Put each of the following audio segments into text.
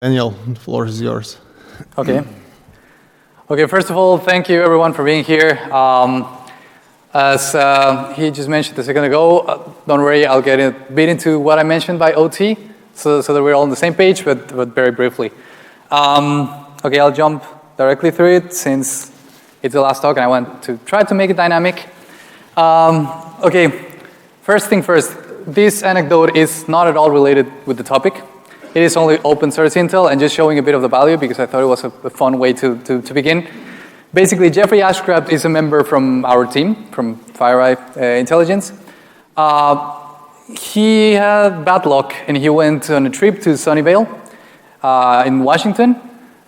Daniel, the floor is yours. Okay. Okay, first of all, thank you everyone for being here. As he just mentioned a second ago, don't worry, I'll get a bit into what I mentioned by OT, so that we're all on the same page, but very briefly. Okay, I'll jump directly through it since it's the last talk and I want to try to make it dynamic. Okay, first thing first, this anecdote is not at all related with the topic. It is only open source intel and just showing a bit of the value because I thought it was a fun way to begin. Basically, Jeffrey Ashcraft is a member from our team, from FireEye Intelligence. He had bad luck and he went on a trip to Sunnyvale in Washington,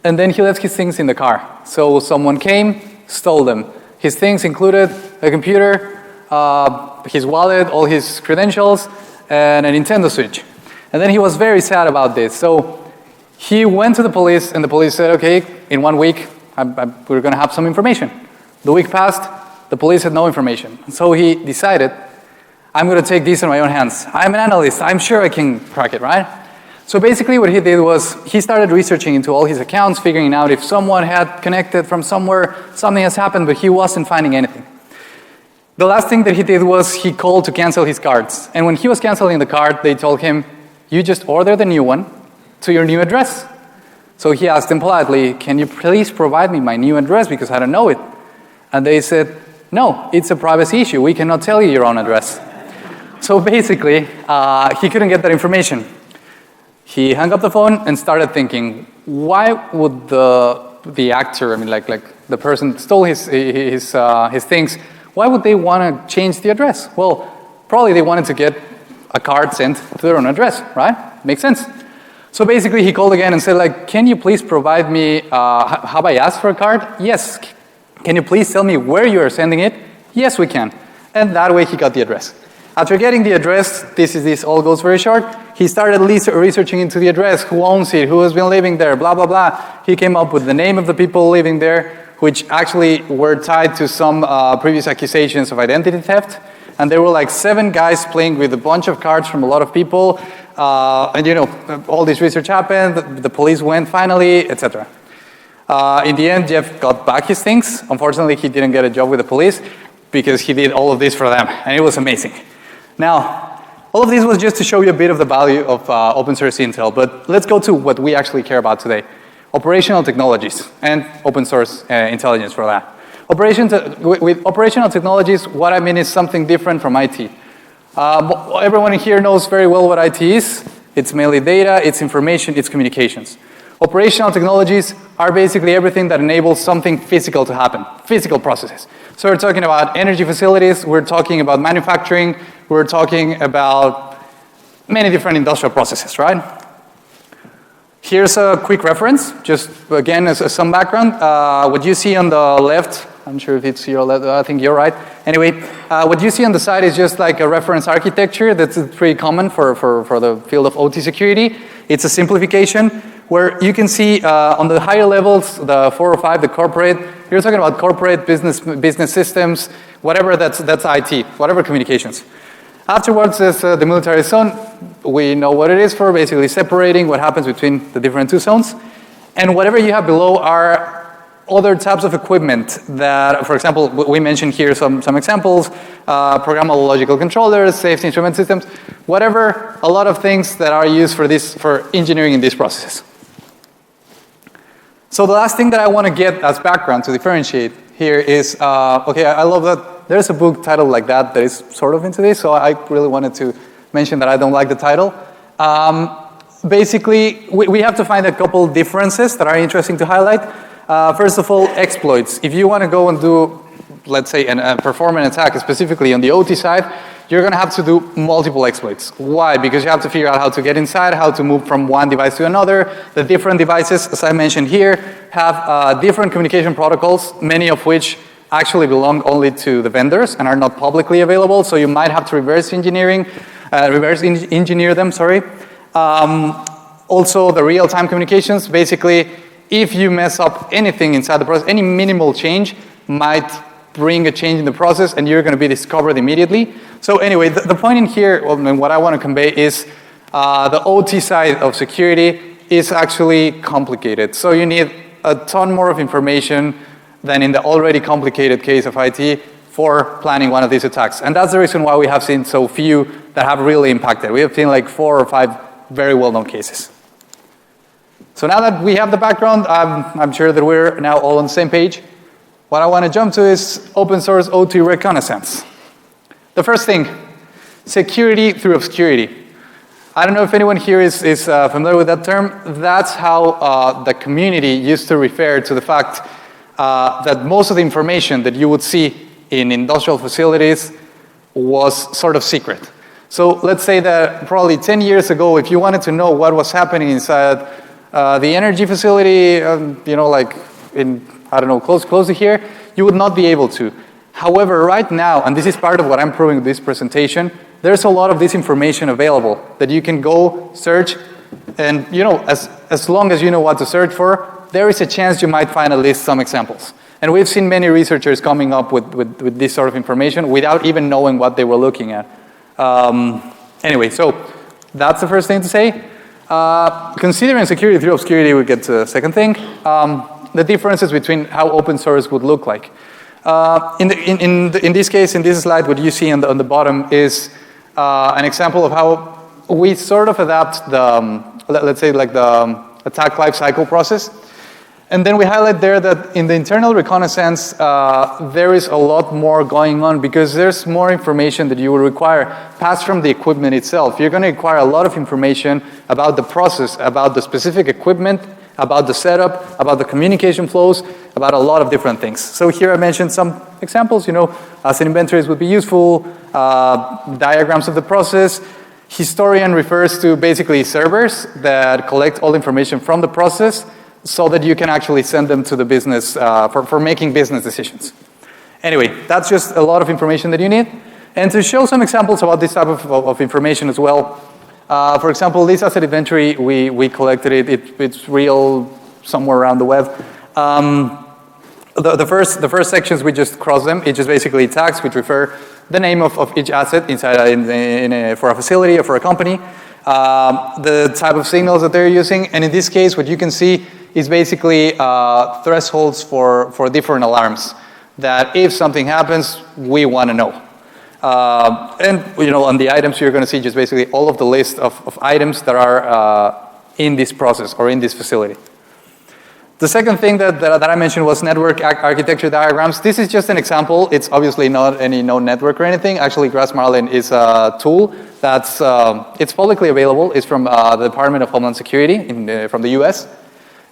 and then he left his things in the car. So someone came, stole them. His things included a computer, his wallet, all his credentials, and a Nintendo Switch. And then he was very sad about this. So he went to the police and the police said, okay, in 1 week, we're going to have some information. The week passed, the police had no information. So he decided, I'm going to take this in my own hands. I'm an analyst. I'm sure I can crack it, right? So basically what he did was he started researching into all his accounts, figuring out if someone had connected from somewhere, something has happened, but he wasn't finding anything. The last thing that he did was he called to cancel his cards. And when he was canceling the card, they told him, you just order the new one to your new address. So he asked them politely, can you please provide me my new address because I don't know it? And they said, no, it's a privacy issue. We cannot tell you your own address. So basically, he couldn't get that information. He hung up the phone and started thinking, why would the actor, I mean like the person that stole his things, why would they want to change the address? Well, probably they wanted to get a card sent to their own address, right? Makes sense. So basically he called again and said like, can you please provide me, have I asked for a card? Yes. Can you please tell me where you are sending it? Yes, we can. And that way he got the address. After getting the address, this all goes very short. He started researching into the address, who owns it, who has been living there, blah, blah, blah. He came up with the name of the people living there, which actually were tied to some previous accusations of identity theft. And there were like 7 guys playing with a bunch of cards from a lot of people. And you know, all this research happened, the police went finally, etc. In the end, Jeff got back his things. Unfortunately, he didn't get a job with the police because he did all of this for them. And it was amazing. Now, all of this was just to show you a bit of the value of open source intel. But let's go to what we actually care about today. Operational technologies and open source intelligence for that. With operational technologies, what I mean is something different from IT. Everyone here knows very well what IT is. It's mainly data, it's information, it's communications. Operational technologies are basically everything that enables something physical to happen, physical processes. So we're talking about energy facilities, we're talking about manufacturing, we're talking about many different industrial processes, right? Here's a quick reference, just again as some background. What you see on the left, I'm sure if it's your left, I think you're right. Anyway, what you see on the side is just like a reference architecture that's pretty common for the field of OT security. It's a simplification where you can see on the higher levels, the 4 or 5, the corporate, you're talking about corporate business systems, whatever that's IT, whatever communications. Afterwards, there's the military zone. We know what it is for, basically separating what happens between the different 2 zones. And whatever you have below are other types of equipment that, for example, we mentioned here some examples, programmable logical controllers, safety instrument systems, whatever, a lot of things that are used for engineering in these processes. So the last thing that I want to get as background to differentiate here is, okay, I love that there's a book titled like that is sort of into this, so I really wanted to mention that I don't like the title. Basically, we have to find a couple differences that are interesting to highlight. First of all, exploits. If you want to go and do, let's say, perform an attack specifically on the OT side, you're going to have to do multiple exploits. Why? Because you have to figure out how to get inside, how to move from one device to another. The different devices, as I mentioned here, have different communication protocols, many of which actually belong only to the vendors and are not publicly available. So you might have to reverse engineer them, sorry. Also, the real-time communications, basically, if you mess up anything inside the process, any minimal change might bring a change in the process and you're going to be discovered immediately. So anyway, the point in here, and what I want to convey is the OT side of security is actually complicated. So you need a ton more of information than in the already complicated case of IT for planning one of these attacks. And that's the reason why we have seen so few that have really impacted. We have seen like 4 or 5 very well-known cases. So now that we have the background, I'm sure that we're now all on the same page. What I want to jump to is open source OT reconnaissance. The first thing, security through obscurity. I don't know if anyone here is familiar with that term. That's how the community used to refer to the fact that most of the information that you would see in industrial facilities was sort of secret. So let's say that probably 10 years ago, if you wanted to know what was happening inside the energy facility, you know, like in, I don't know, close to here, you would not be able to. However, right now, and this is part of what I'm proving with this presentation, there's a lot of this information available that you can go search, and you know, as long as you know what to search for, there is a chance you might find at least some examples. And we've seen many researchers coming up with this sort of information without even knowing what they were looking at. Anyway, so that's the first thing to say. Considering security through obscurity, we get to the second thing, the differences between how open source would look like. In this case, in this slide, what you see on the bottom is an example of how we sort of adapt the, let's say, like the attack lifecycle process. And then we highlight there that in the internal reconnaissance, there is a lot more going on because there's more information that you will require passed from the equipment itself. You're going to require a lot of information about the process, about the specific equipment, about the setup, about the communication flows, about a lot of different things. So here I mentioned some examples, you know, asset inventories would be useful, diagrams of the process. Historian refers to basically servers that collect all information from the process so that you can actually send them to the business for making business decisions. Anyway, that's just a lot of information that you need. And to show some examples about this type of information as well, for example, this asset inventory, we collected it. It's real somewhere around the web. The first sections, we just cross them. It's just basically tags which refer the name of each asset inside for a facility or for a company, the type of signals that they're using, and in this case, what you can see is basically thresholds for different alarms that if something happens, we want to know. And you know, on the items, you're going to see just basically all of the list of items that are in this process or in this facility. The second thing that I mentioned was network architecture diagrams. This is just an example. It's obviously not any known network or anything. Actually, Grassmarlin is a tool that's it's publicly available. It's from the Department of Homeland Security from the US.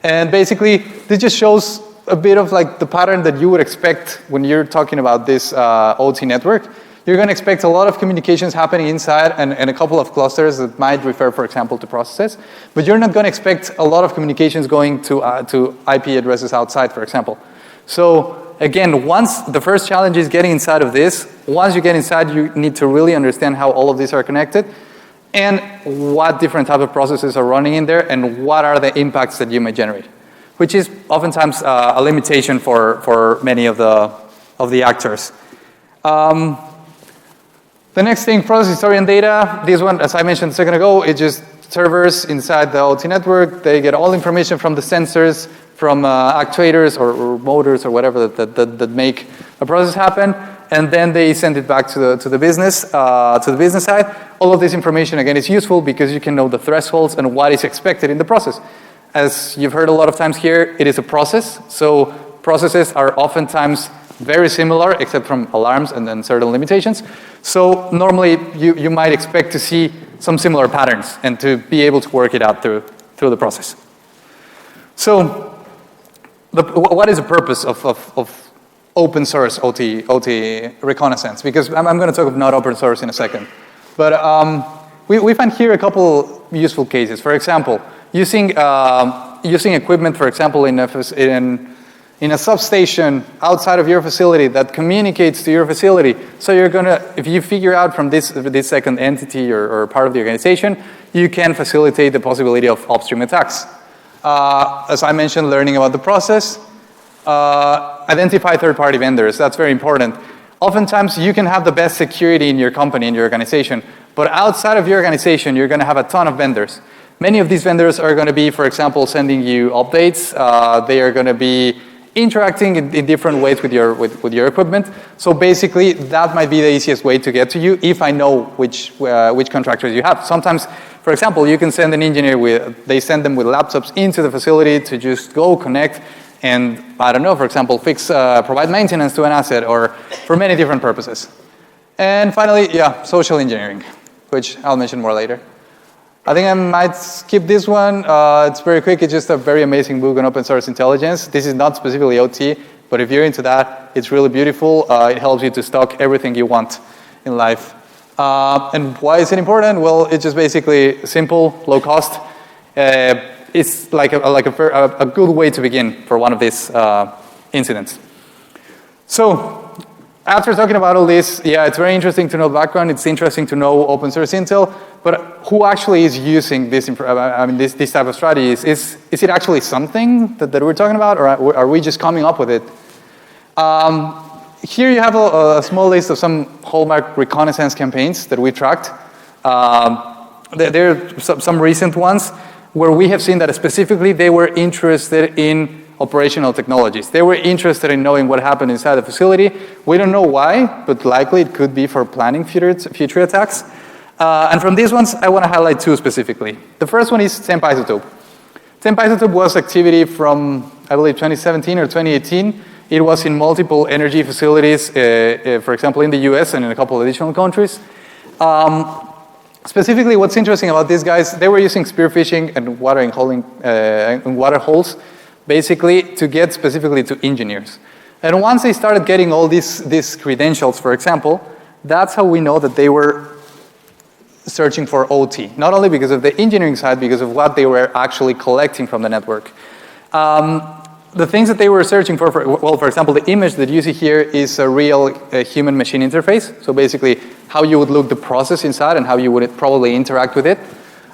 And basically, this just shows a bit of like the pattern that you would expect when you're talking about this OT network. You're going to expect a lot of communications happening inside and a couple of clusters that might refer, for example, to processes. But you're not going to expect a lot of communications going to IP addresses outside, for example. So again, once the first challenge is getting inside of this, once you get inside, you need to really understand how all of these are connected and what different type of processes are running in there and what are the impacts that you may generate, which is oftentimes a limitation for many of the actors. The next thing, process history and data. This one, as I mentioned a second ago, it's just servers inside the OT network. They get all information from the sensors, from actuators or motors or whatever that make a process happen, and then they send it back to the business side. All of this information, again, is useful because you can know the thresholds and what is expected in the process. As you've heard a lot of times here, it is a process. So processes are oftentimes very similar, except from alarms and then certain limitations. So normally, you might expect to see some similar patterns and to be able to work it out through the process. So, what is the purpose of open source OT reconnaissance? Because I'm going to talk about not open source in a second. But we find here a couple useful cases. For example, using equipment, for example, in a substation outside of your facility that communicates to your facility. So you're gonna, if you figure out from this second entity or part of the organization, you can facilitate the possibility of upstream attacks. As I mentioned, learning about the process, identify third-party vendors. That's very important. Oftentimes, you can have the best security in your company, in your organization, but outside of your organization, you're gonna have a ton of vendors. Many of these vendors are going to be, for example, sending you updates. They are going to be interacting in different ways with your equipment. So basically, that might be the easiest way to get to you if I know which contractors you have. Sometimes, for example, you can send an engineer they send them with laptops into the facility to just go connect and, I don't know, for example, provide maintenance to an asset or for many different purposes. And finally, yeah, social engineering, which I'll mention more later. I think I might skip this one. It's very quick. It's just a very amazing book on open source intelligence. This is not specifically OT, but if you're into that, it's really beautiful. It helps you to stock everything you want in life. And why is it important? Well, it's just basically simple, low cost. It's like a good way to begin for one of these incidents. So, after talking about all this, yeah, it's very interesting to know the background. It's interesting to know open source intel, but who actually is using this type of strategies? Is it actually something that we're talking about, or are we just coming up with it? Here you have a small list of some hallmark reconnaissance campaigns that we tracked. There are some recent ones where we have seen that specifically they were interested in operational technologies. They were interested in knowing what happened inside the facility. We don't know why, but likely it could be for planning future attacks. And from these ones, I want to highlight two specifically. The first one is Temp Isotope. Temp Isotope was activity from, I believe, 2017 or 2018. It was in multiple energy facilities, for example, in the US and in a couple of additional countries. Specifically, what's interesting about these guys, they were using spearfishing and water holes, basically to get specifically to engineers. And once they started getting all these credentials, for example, that's how we know that they were searching for OT. Not only because of the engineering side, because of what they were actually collecting from the network. The things that they were searching for example, the image that you see here is a real human-machine interface. So basically, how you would look the process inside and how you would probably interact with it.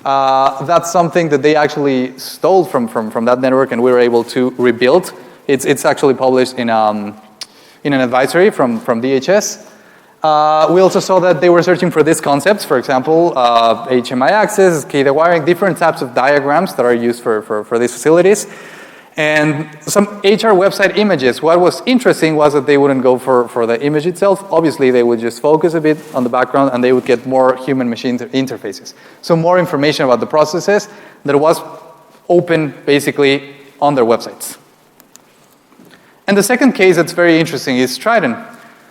That's something that they actually stole from that network, and we were able to rebuild. It's actually published in an advisory from DHS. We also saw that they were searching for these concepts, for example, HMI access, SCADA wiring, different types of diagrams that are used for these facilities. And some HR website images. What was interesting was that they wouldn't go for the image itself. Obviously, they would just focus a bit on the background and they would get more human-machine interfaces. So more information about the processes that was open, basically, on their websites. And the second case that's very interesting is Trident.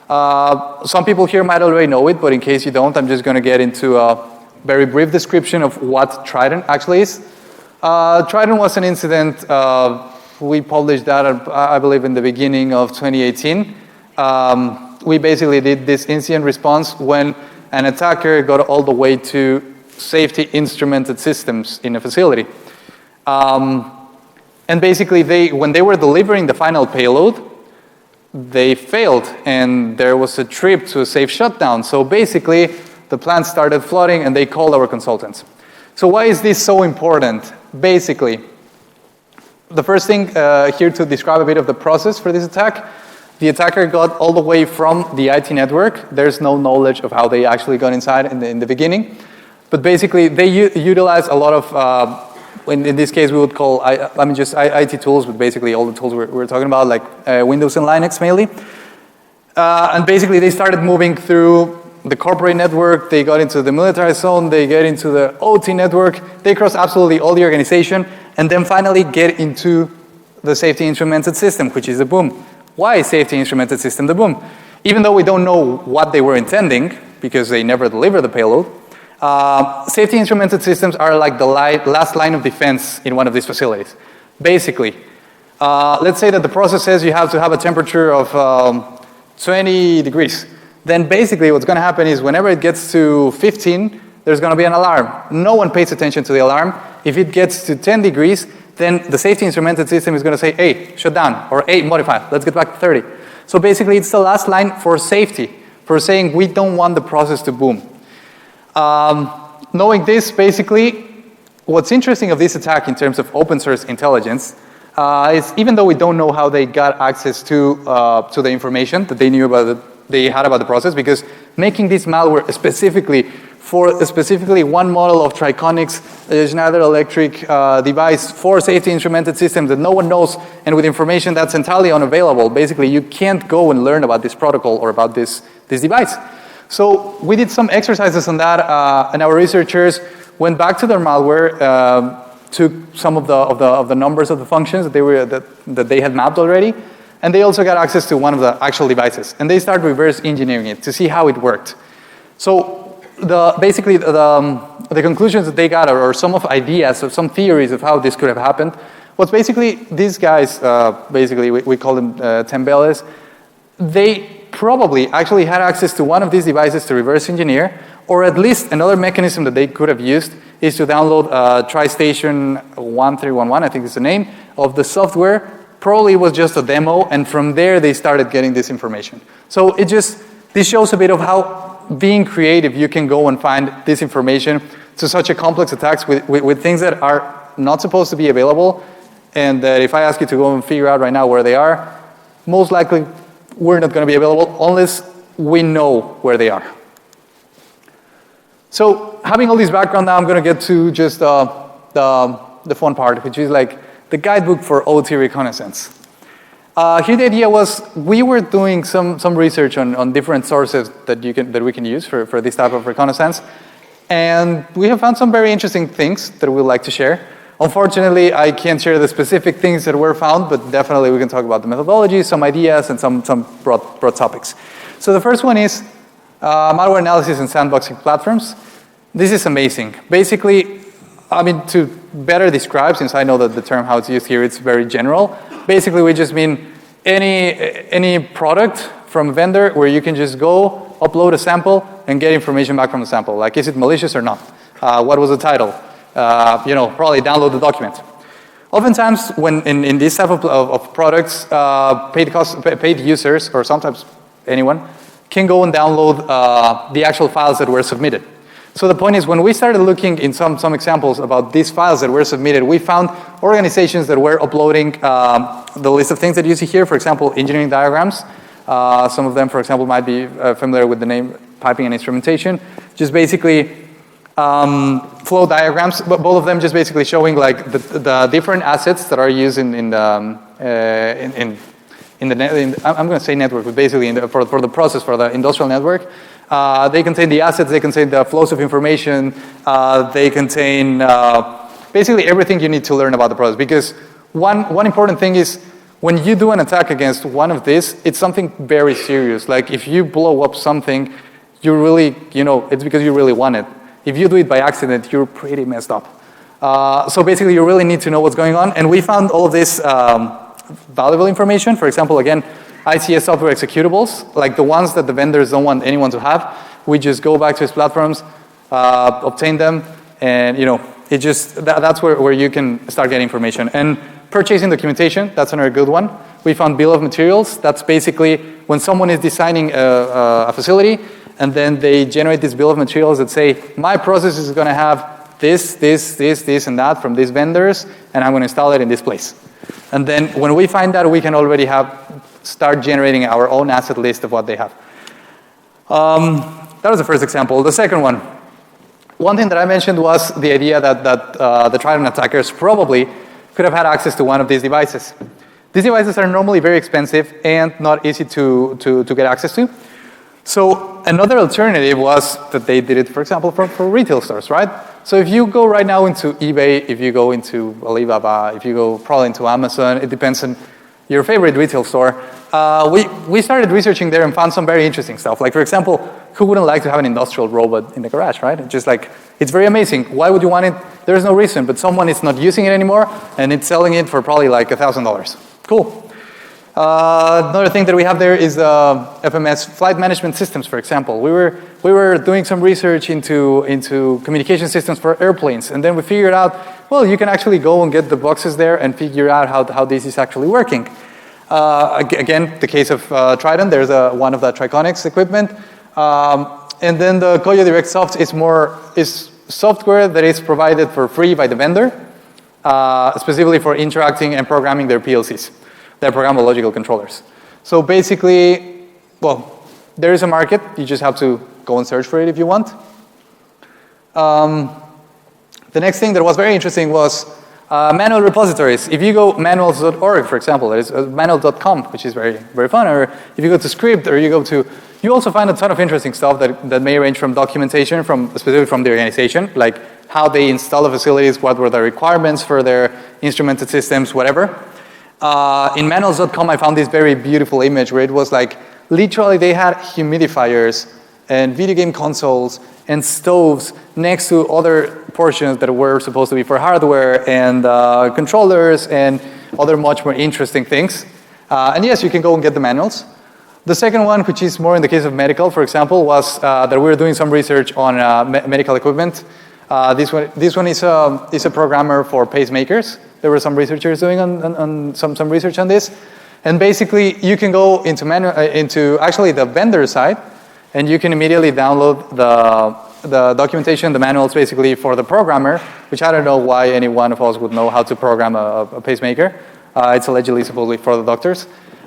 Some people here might already know it, but in case you don't, I'm just going to get into a very brief description of what Trident actually is. Trident was an incident. We published that, I believe, in the beginning of 2018. We basically did this incident response when an attacker got all the way to safety instrumented systems in a facility. And basically, when they were delivering the final payload, they failed, and there was a trip to a safe shutdown. So basically, the plant started flooding, and they called our consultants. So why is this so important? Basically, the first thing here to describe a bit of the process for this attack, the attacker got all the way from the IT network. There's no knowledge of how they actually got inside in the beginning. But basically, they utilize a lot of, in this case, we would call, just IT tools, but basically all the tools we're talking about, like Windows and Linux mainly. And basically, they started moving through the corporate network, they got into the military zone, they get into the OT network, they cross absolutely all the organization, and then finally get into the safety instrumented system, which is the boom. Why is safety instrumented system the boom? Even though we don't know what they were intending, because they never deliver the payload, safety instrumented systems are like the last line of defense in one of these facilities. Basically, let's say that the process says you have to have a temperature of 20 degrees. Then basically what's going to happen is whenever it gets to 15, there's going to be an alarm. No one pays attention to the alarm. If it gets to 10 degrees, then the safety instrumented system is going to say, hey, shut down, or hey, modify, let's get back to 30. So basically it's the last line for safety, for saying we don't want the process to boom. Knowing this, basically, what's interesting of this attack in terms of open source intelligence is even though we don't know how they got access to the information that they knew about they had about the process, because making this malware specifically for specifically one model of Triconic's Schneider Electric device for safety instrumented systems that no one knows, and with information that's entirely unavailable. Basically, you can't go and learn about this protocol or about this device. So we did some exercises on that, and our researchers went back to their malware, took some of the numbers of the functions that they had mapped already, and they also got access to one of the actual devices, and they started reverse engineering it to see how it worked. So basically the conclusions that they got, or some of ideas or some theories of how this could have happened, was basically these guys, basically we call them tembeles, they probably actually had access to one of these devices to reverse engineer, or at least another mechanism that they could have used is to download TriStation 1311, I think is the name, of the software. Probably it was just a demo, and from there they started getting this information. So this shows a bit of how being creative, you can go and find this information to such a complex attacks with things that are not supposed to be available, and that if I ask you to go and figure out right now where they are, most likely we're not going to be available unless we know where they are. So having all this background now, I'm going to get to just the fun part, which is like the guidebook for OT reconnaissance. Here the idea was we were doing some research on different sources that we can use for this type of reconnaissance, and we have found some very interesting things that we'd like to share. Unfortunately, I can't share the specific things that were found, but definitely we can talk about the methodology, some ideas, and some broad topics. So the first one is malware analysis and sandboxing platforms. This is amazing. Basically, I mean, to better describe, since I know that the term how it's used here, it's very general. Basically, we just mean any product from a vendor where you can just go, upload a sample, and get information back from the sample. Like, is it malicious or not? What was the title? Probably download the document. Oftentimes, when in this type of products, paid users, or sometimes anyone, can go and download the actual files that were submitted. So the point is, when we started looking in some examples about these files that were submitted, we found organizations that were uploading the list of things that you see here, for example, engineering diagrams. Some of them, for example, might be familiar with the name piping and instrumentation. Just basically flow diagrams, but both of them just basically showing like the different assets that are used in the I'm going to say network, but basically for the process, for the industrial network. They contain the assets, they contain the flows of information, they contain basically everything you need to learn about the process. Because one important thing is when you do an attack against one of these, it's something very serious. Like if you blow up something, you really, it's because you really want it. If you do it by accident, you're pretty messed up. So basically you really need to know what's going on. And we found all of this valuable information. For example, again, ICS software executables, like the ones that the vendors don't want anyone to have. We just go back to his platforms, obtain them, and that's where you can start getting information. And purchasing documentation, that's another good one. We found bill of materials. That's basically when someone is designing a facility, and then they generate this bill of materials that say, my process is going to have this, and that from these vendors, and I'm going to install it in this place. And then when we find that, we can already start generating our own asset list of what they have. That was the first example. The second one thing that I mentioned was the idea that the Trident attackers probably could have had access to one of these devices. These devices are normally very expensive and not easy to get access to. So another alternative was that they did it, for example, for retail stores, right? So if you go right now into eBay, if you go into Alibaba, if you go probably into Amazon, it depends on your favorite retail store. We started researching there and found some very interesting stuff. Like, for example, who wouldn't like to have an industrial robot in the garage, right? It's very amazing. Why would you want it? There's no reason, but someone is not using it anymore, and it's selling it for probably like $1,000. Cool. Another thing that we have there is FMS flight management systems, for example. We were doing some research into communication systems for airplanes, and then we figured out, well, you can actually go and get the boxes there and figure out how this is actually working. Again, the case of Trident, there's one of the Triconic's equipment, and then the Koyo Direct Soft is software that is provided for free by the vendor, specifically for interacting and programming their PLCs. They're programmable logical controllers. So basically, well, there is a market. You just have to go and search for it if you want. The next thing that was very interesting was manual repositories. If you go manuals.org, for example, there is manual.com, which is very, very fun. Or if you go to script, or you go to, you also find a ton of interesting stuff that may range from documentation, specifically from the organization, like how they install the facilities, what were the requirements for their instrumented systems, whatever. In manuals.com, I found this very beautiful image where it was like, literally they had humidifiers and video game consoles and stoves next to other portions that were supposed to be for hardware and controllers and other much more interesting things. And yes, you can go and get the manuals. The second one, which is more in the case of medical, for example, was that we were doing some research on medical equipment. This one is a programmer for pacemakers. There were some researchers doing on some research on this. And basically, you can go into actually the vendor side, and you can immediately download the documentation, the manuals basically for the programmer, which I don't know why any one of us would know how to program a pacemaker. It's allegedly supposedly for the doctors.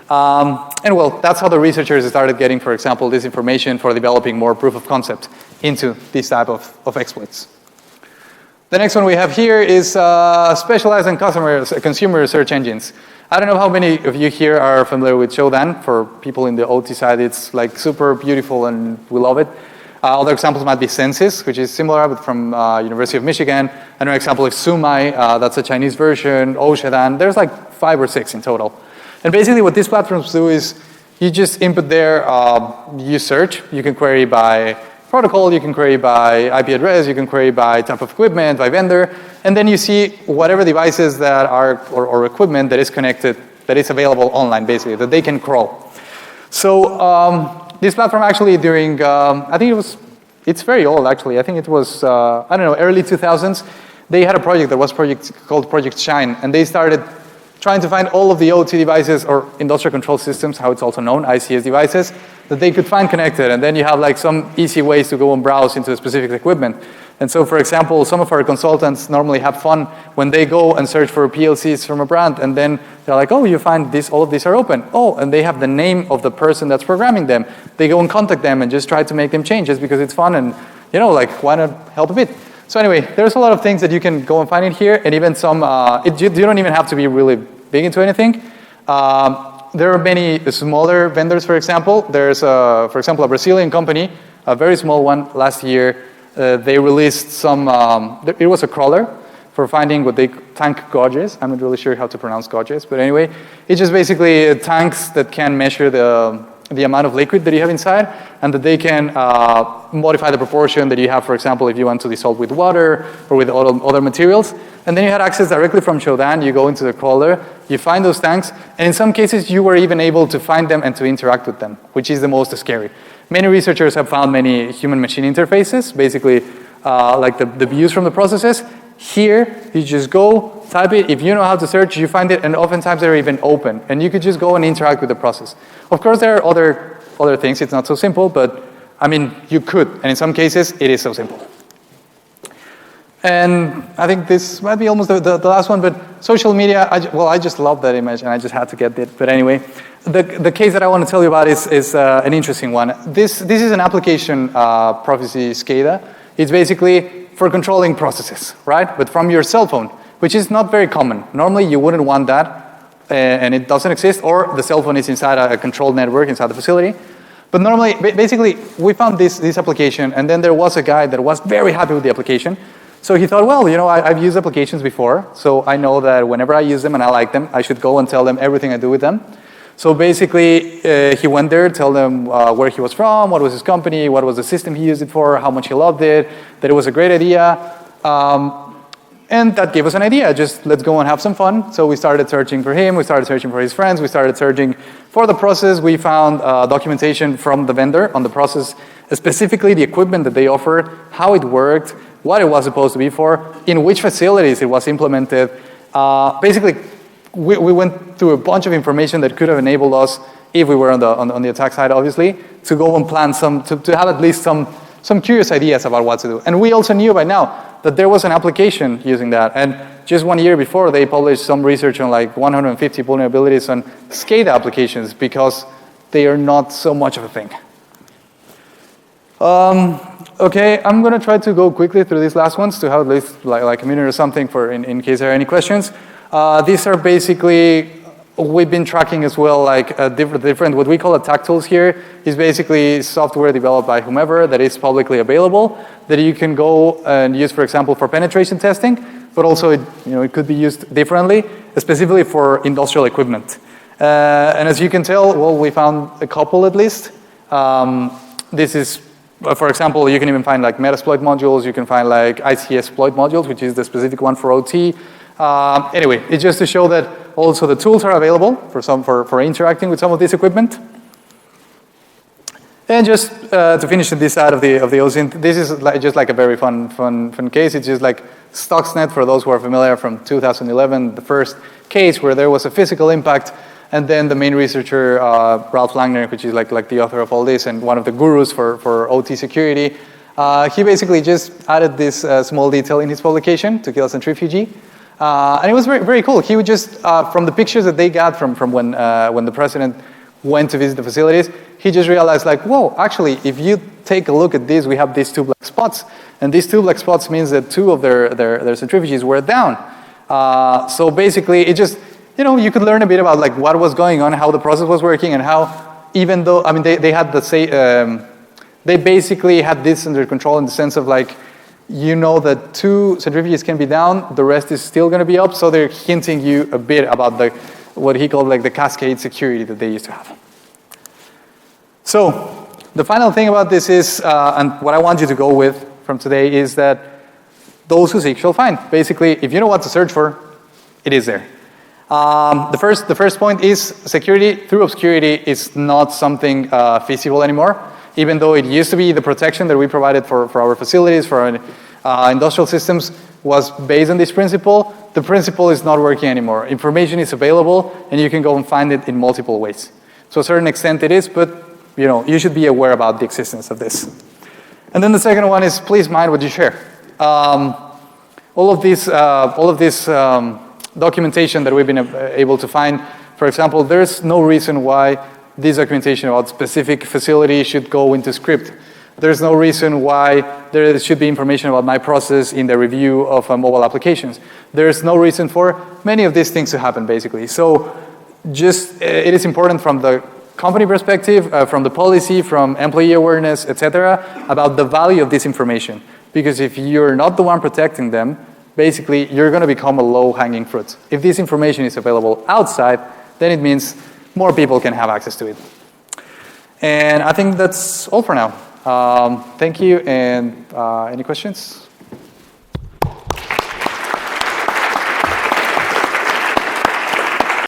And well, that's how the researchers started getting, for example, this information for developing more proof of concept into this type of exploits. The next one we have here is specialized in consumer search engines. I don't know how many of you here are familiar with Shodan. For people in the OT side, it's like super beautiful and we love it. Other examples might be Census, which is similar, but from University of Michigan. Another example is Sumai, that's a Chinese version, Oshadan. There's like 5 or 6 in total. And basically what these platforms do is you just input there, you search, you can query by protocol, you can query by IP address, you can query by type of equipment, by vendor, and then you see whatever devices that are, or equipment that is connected, that is available online basically, that they can crawl. So this platform actually during, I think it's very old actually, I think it was, I don't know, early 2000s, they had a project that was called Project Shine, and they started trying to find all of the OT devices, or industrial control systems, how it's also known, ICS devices, that they could find connected. And then you have like some easy ways to go and browse into a specific equipment. And so, for example, some of our consultants normally have fun when they go and search for PLCs from a brand, and then they're like, oh, you find this, all of these are open. Oh, and they have the name of the person that's programming them. They go and contact them and just try to make them changes because it's fun and, you know, like, why not help a bit? So anyway, there's a lot of things that you can go and find in here, and even some, you don't even have to be really big into anything. There are many smaller vendors, for example. There's, for example, a Brazilian company, a very small one last year. They released some, it was a crawler for finding what they tank gauges. I'm not really sure how to pronounce gauges, but anyway, it's just basically tanks that can measure the amount of liquid that you have inside, and that they can modify the proportion that you have, for example, if you want to dissolve with water or with other materials. And then you had access directly from Shodan. You go into the crawler, you find those tanks, and in some cases you were even able to find them and to interact with them, which is the most scary. Many researchers have found many human-machine interfaces, basically like the views from the processes. Here, you just go, type it. If you know how to search, you find it, and oftentimes they're even open. And you could just go and interact with the process. Of course, there are other things. It's not so simple, but I mean, you could. And in some cases, it is so simple. And I think this might be almost the last one, but social media, I just love that image, and I just had to get it. But anyway, the case that I want to tell you about is an interesting one. This is an application, Prophecy SCADA. It's basically for controlling processes, right? But from your cell phone, which is not very common. Normally, you wouldn't want that, and it doesn't exist, or the cell phone is inside a controlled network inside the facility. But normally, basically, we found this application, and then there was a guy that was very happy with the application. So he thought, well, you know, I've used applications before, so I know that whenever I use them and I like them, I should go and tell them everything I do with them. So basically, he went there, tell them where he was from, what was his company, what was the system he used it for, how much he loved it, that it was a great idea. And that gave us an idea, just let's go and have some fun. So we started searching for him, we started searching for his friends, we started searching for the process. We found documentation from the vendor on the process, specifically the equipment that they offered, how it worked, what it was supposed to be for, in which facilities it was implemented. Basically, we went through a bunch of information that could have enabled us, if we were on the attack side, obviously, to go and plan to have at least some curious ideas about what to do. And we also knew by now that there was an application using that. And just 1 year before, they published some research on like 150 vulnerabilities on SCADA applications because they are not so much of a thing. Okay, I'm going to try to go quickly through these last ones to have at least like a minute or something for in case there are any questions. These are basically, we've been tracking as well like different, what we call attack tools here is basically software developed by whomever that is publicly available that you can go and use, for example, for penetration testing, but also it could be used differently, specifically for industrial equipment. And as you can tell, well, we found a couple at least. This is, for example, you can even find like Metasploit modules, you can find like ICS-ploit modules, which is the specific one for OT. Anyway, it's just to show that also the tools are available for interacting with some of this equipment. And just to finish this side of the OSINT, this is just like a very fun case. It's just like Stuxnet, for those who are familiar, from 2011, the first case where there was a physical impact. And then the main researcher, Ralph Langner, which is like the author of all this and one of the gurus for OT security, he basically just added this small detail in his publication to kill centrifuge. And it was very, very cool. He would just, from the pictures that they got from when the president went to visit the facilities, he just realized like, whoa, actually, if you take a look at this, we have these 2 black spots. And these 2 black spots means that 2 of their centrifuges were down. So basically, it just, you could learn a bit about like what was going on, how the process was working, and how even though, I mean, they had they basically had this under control in the sense of like, that 2 centrifuges can be down, the rest is still going to be up, so they're hinting you a bit about what he called like the cascade security that they used to have. So the final thing about this is, and what I want you to go with from today is that those who seek shall find. Basically, if you know what to search for, it is there. The first point is security through obscurity is not something feasible anymore, even though it used to be the protection that we provided for our facilities, for our industrial systems was based on this principle. The principle is not working anymore. Information is available and you can go and find it in multiple ways. To a certain extent it is, but you should be aware about the existence of this. And then the second one is please mind what you share. All of this documentation that we've been able to find, for example, there's no reason why this documentation about specific facility should go into script. There's no reason why there should be information about my process in the review of mobile applications. There's no reason for many of these things to happen, basically. So just, it is important from the company perspective, from the policy, from employee awareness, etc., about the value of this information. Because if you're not the one protecting them, basically, you're going to become a low-hanging fruit. If this information is available outside, then it means more people can have access to it. And I think that's all for now. Thank you, and any questions?